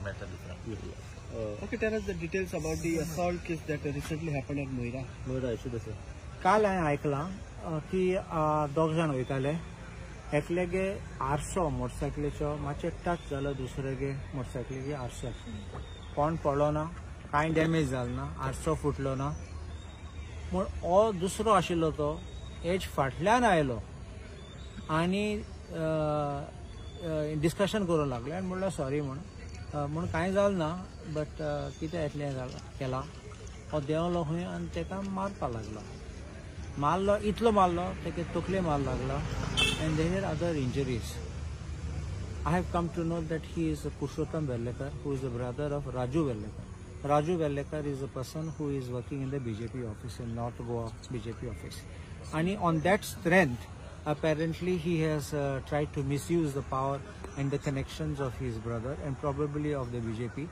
matter different. Okay, tell us the details about the assault case that recently happened at Moira. काल हांवें आयकलां की दोग जाण वयताले एकल्यागे आरसो मोटरसायकलीचो मातशें टच जालो दुसऱ्यागे मोटरसायकलीगे आरशाक कोण पडलो ना कांय डॅमेज जालें ना आरसो फुटलो ना पूण हो दुसरो आशिल्लो तो एज फाटल्यान आयलो आनी डिस्कशन करूंक लागले आनी म्हणलें सॉरी म्हूण कांय जालें ना बट कितें येतलें केलां हो देंवलो खंय आनी ताका मारपाक लागलो मारलो इतलो मारलो ताका तकले मार लागलो and there are other injuries. I have come to know that he is Purushottam Vellekar, who is the brother of Raju Vellekar. Raju Vellekar is a person who is working in the BJP office in North Goa BJP office. And on that strength, apparently he has tried to misuse the power and the connections of his brother and probably of the BJP.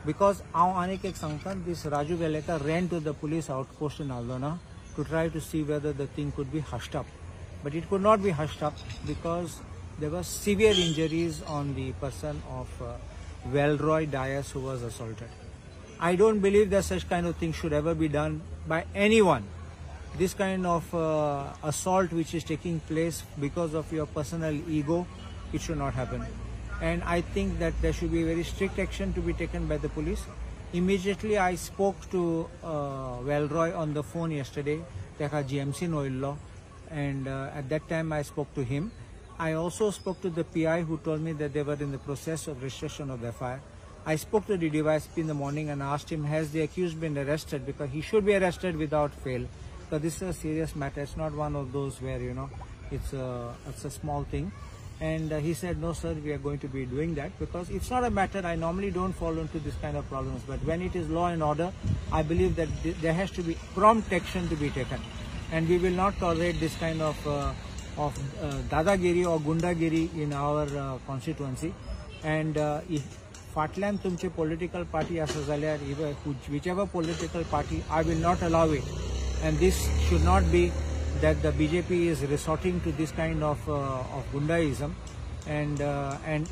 Because this Raju Vellekar ran to the police outpost in Aldona to try to see whether the thing could be hushed up. But it could not be hushed up because there were severe injuries on the person of Velroy Dias who was assaulted. I don't believe that such kind of thing should ever be done by anyone. This kind of assault which is taking place because of your personal ego, it should not happen. And I think that there should be very strict action to be taken by the police. Immediately I spoke to Velroy on the phone yesterday, Teka GMC Noillo. And at that time I spoke to him. I also spoke to the PI who told me that they were in the process of registration of the FIR. I spoke to the DYSP in the morning and asked him, has the accused been arrested? Because he should be arrested without fail. Because this is a serious matter. It's not one of those where, you know, it's a small thing. And he said, no sir, we are going to be doing that because it's not a matter, I normally don't fall into this kind of problems. But when it is law and order, I believe that there has to be prompt action to be taken. And we will not tolerate this kind of dadagiri or gundagiri in our constituency. And if Fatlan tumche political party asa jalyar, whichever political party, I will not allow it. And this should not be that the BJP is resorting to this kind of gundaism and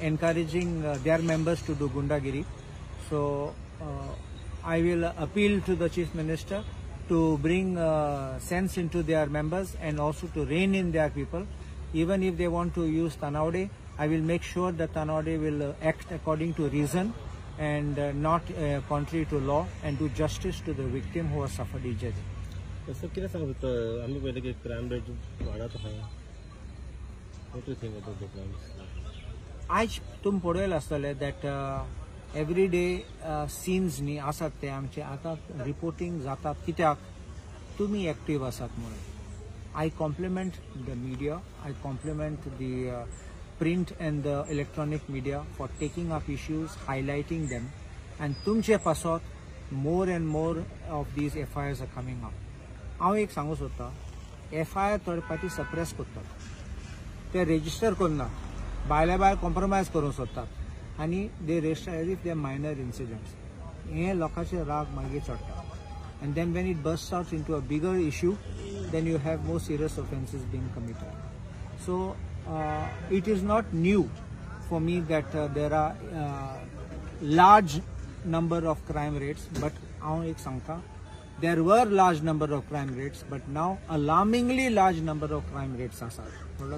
encouraging their members to do gundagiri. So I will appeal to the Chief Minister to bring sense into their members and also to rein in their people. Even if they want to use Tanawade, I will make sure that Tanawade will act according to reason and not contrary to law and do justice to the victim who has suffered injury. So, what do you think crime rate? What do you think about the crimes? आज तुम पळयला आसतले that every day scenes नी आसात ते आमचे आता reporting जातात कित्याक तुमी एक्टिव आसात म्हणून. I compliment the media, I compliment the print and the electronic media for taking up issues, highlighting them, and तुमचे पासत more and more of these FIRs are coming up. हांव एक सांगू सोदता, FIR थर्ड पार्टी सप्रेस करतात, ते resistor करना, भायल्या भायर कॉम्प्रोमायज करूंक सोदतात आनी they register as if they minor incidents. हे लोकांचे राग मागीर चडटा. And then when it bursts out into a bigger issue, then you have more serious offences being committed. So it is not new for me that there are large number of crime rates, but there were large number of crime rates, but now alarmingly large number of crime rates are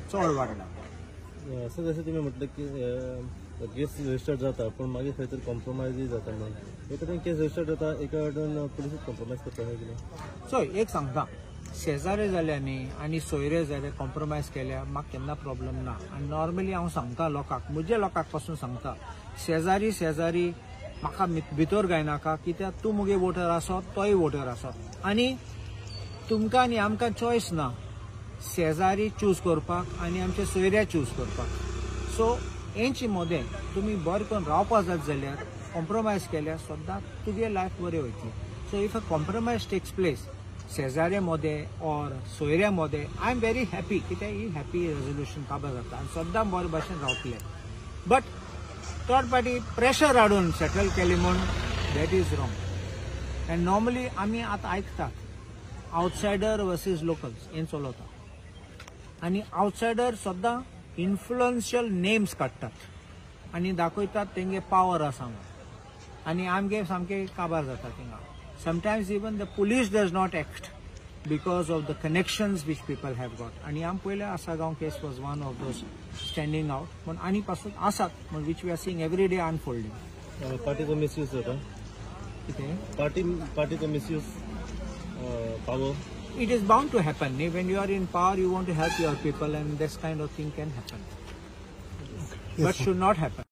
चड वाडला. So जसं तुम्ही म्हटलं की case register जाता पण मागीर खंय तरी कॉम्प्रोमायजूय जाता म्हणून एका केस रजिस्टर जाता एका वाटेन पुलीस कॉम्प्रोमायज करता काय कितें. सो एक सांगता, शेजारी जाल्यानी आनी सोयरे जाले कॉम्प्रोमायज केल्या म्हाका केन्ना प्रॉब्लेम ना. आनी नॉर्मली हांव सांगता लोकांक, म्हज्या लोकांक पासून सांगता, शेजारी म्हाका भितर गायनाका कित्याक तूं मुगे वोटर आसत तोय वोटर आसत आनी तुमकां आनी आमकां चॉयस ना शेजारी चूज करपाक आनी आमचे सोयऱ्या चूज करपाक. सो हेंचे मदें तुमी बरें करून रावपा जात जाल्यार कॉम्प्रोमायज केल्यार सुद्दां तुगे लायफ बरें वयतली. So if a compromise takes place शेजाऱ्या मदें ऑर सोयऱ्या मदें, आय एम व्हेरी हॅपी कित्याक ही हॅपी रेजोल्युशन काबार जाता आनी सद्दां बरे भाशेन रावतले. बट थर्ड पार्टी प्रेशर हाडून सेटल केली म्हूण that is wrong. And normally आमी आतां आयकतात आउटसायडर वर्सीस लोकल्स हें चलता आनी आउटसायडर सद्दां इन्फ्लुएन्शियल नेम्स काडटात आनी दाखयतात तेंगे पावर आसा म्हणून. आनी आमगे सामके काबार जाता थिंगा. Sometimes even the police does not act because of the connections which people have got. आणि आम पहिले Asagaon case was one of those standing out. पण आणि पासून आसात, which we are seeing every day unfolding. पार्टीचा मिसयूज जाता. कितें? पार्टीचा misuse power. It is bound to happen. When you are in power, you want to help your people, and this kind of thing can happen. But should not happen.